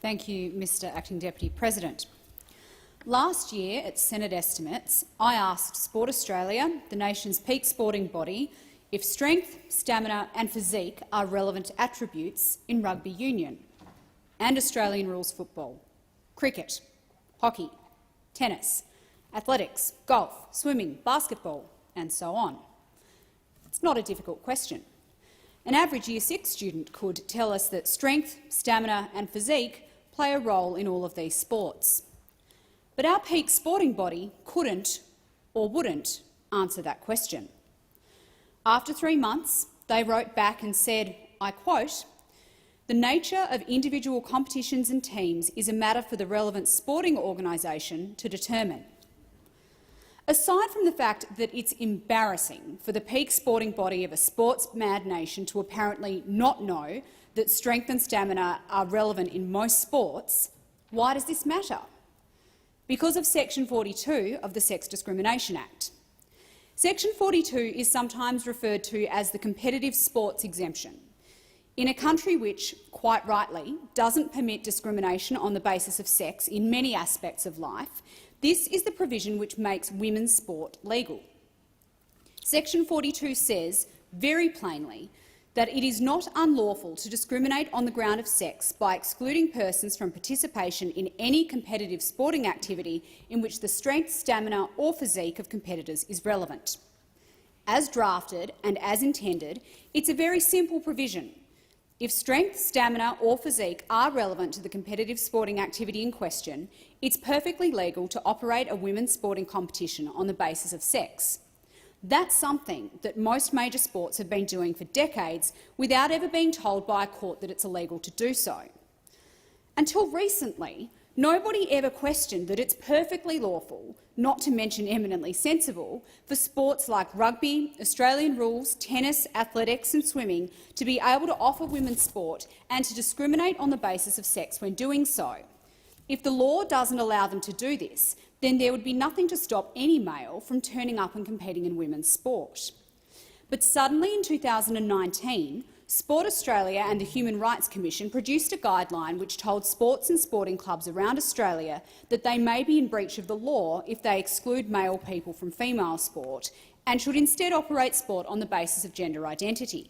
Thank you, Mr Acting Deputy President. Last year, at Senate estimates, I asked Sport Australia, the nation's peak sporting body, if strength, stamina and physique are relevant attributes in rugby union and Australian rules football, cricket, hockey, tennis, athletics, golf, swimming, basketball and so on. It's not a difficult question. An average Year 6 student could tell us that strength, stamina and physique play a role in all of these sports. But our peak sporting body couldn't or wouldn't answer that question. After 3 months, they wrote back and said, I quote, "The nature of individual competitions and teams is a matter for the relevant sporting organisation to determine." Aside from the fact that it's embarrassing for the peak sporting body of a sports-mad nation to apparently not know that strength and stamina are relevant in most sports, why does this matter? Because of Section 42 of the Sex Discrimination Act. Section 42 is sometimes referred to as the competitive sports exemption. In a country which, quite rightly, doesn't permit discrimination on the basis of sex in many aspects of life, this is the provision which makes women's sport legal. Section 42 says, very plainly, that it is not unlawful to discriminate on the ground of sex by excluding persons from participation in any competitive sporting activity in which the strength, stamina or physique of competitors is relevant. As drafted and as intended, it's a very simple provision. If strength, stamina or physique are relevant to the competitive sporting activity in question, it's perfectly legal to operate a women's sporting competition on the basis of sex. That's something that most major sports have been doing for decades without ever being told by a court that it's illegal to do so. Until recently, nobody ever questioned that it's perfectly lawful, not to mention eminently sensible, for sports like rugby, Australian rules, tennis, athletics and swimming to be able to offer women's sport and to discriminate on the basis of sex when doing so. If the law doesn't allow them to do this, then there would be nothing to stop any male from turning up and competing in women's sport. But suddenly in 2019, Sport Australia and the Human Rights Commission produced a guideline which told sports and sporting clubs around Australia that they may be in breach of the law if they exclude male people from female sport and should instead operate sport on the basis of gender identity.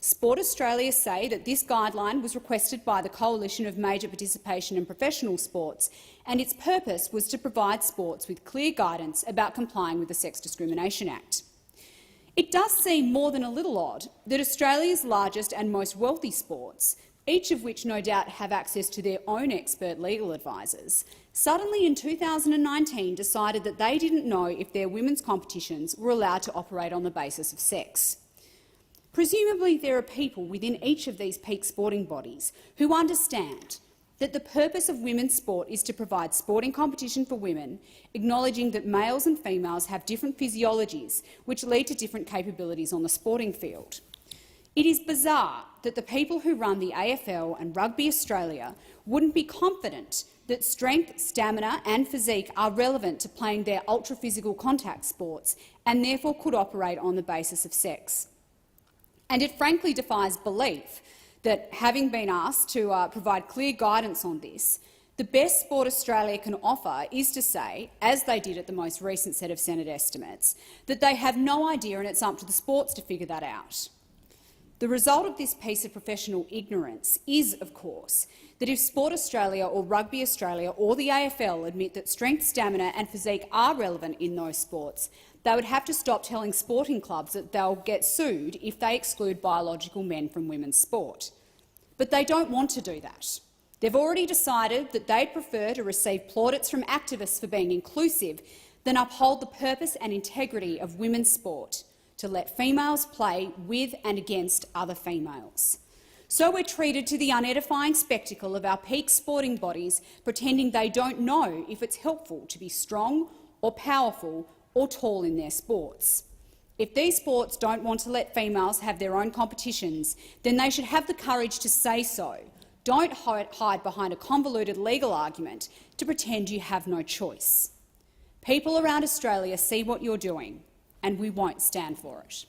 Sport Australia say that this guideline was requested by the Coalition of Major Participation in Professional Sports, and its purpose was to provide sports with clear guidance about complying with the Sex Discrimination Act. It does seem more than a little odd that Australia's largest and most wealthy sports, each of which no doubt have access to their own expert legal advisers, suddenly in 2019 decided that they didn't know if their women's competitions were allowed to operate on the basis of sex. Presumably there are people within each of these peak sporting bodies who understand that the purpose of women's sport is to provide sporting competition for women, acknowledging that males and females have different physiologies which lead to different capabilities on the sporting field. It is bizarre that the people who run the AFL and Rugby Australia wouldn't be confident that strength, stamina and physique are relevant to playing their ultra-physical contact sports and therefore could operate on the basis of sex. And it frankly defies belief that, having been asked to provide clear guidance on this, the best Sport Australia can offer is to say, as they did at the most recent set of Senate estimates, that they have no idea and it's up to the sports to figure that out. The result of this piece of professional ignorance is, of course, that if Sport Australia or Rugby Australia or the AFL admit that strength, stamina and physique are relevant in those sports, they would have to stop telling sporting clubs that they'll get sued if they exclude biological men from women's sport. But they don't want to do that. They've already decided that they'd prefer to receive plaudits from activists for being inclusive than uphold the purpose and integrity of women's sport, to let females play with and against other females. So we're treated to the unedifying spectacle of our peak sporting bodies pretending they don't know if it's helpful to be strong or powerful or tall in their sports. If these sports don't want to let females have their own competitions, then they should have the courage to say so. Don't hide behind a convoluted legal argument to pretend you have no choice. People around Australia see what you're doing, and we won't stand for it.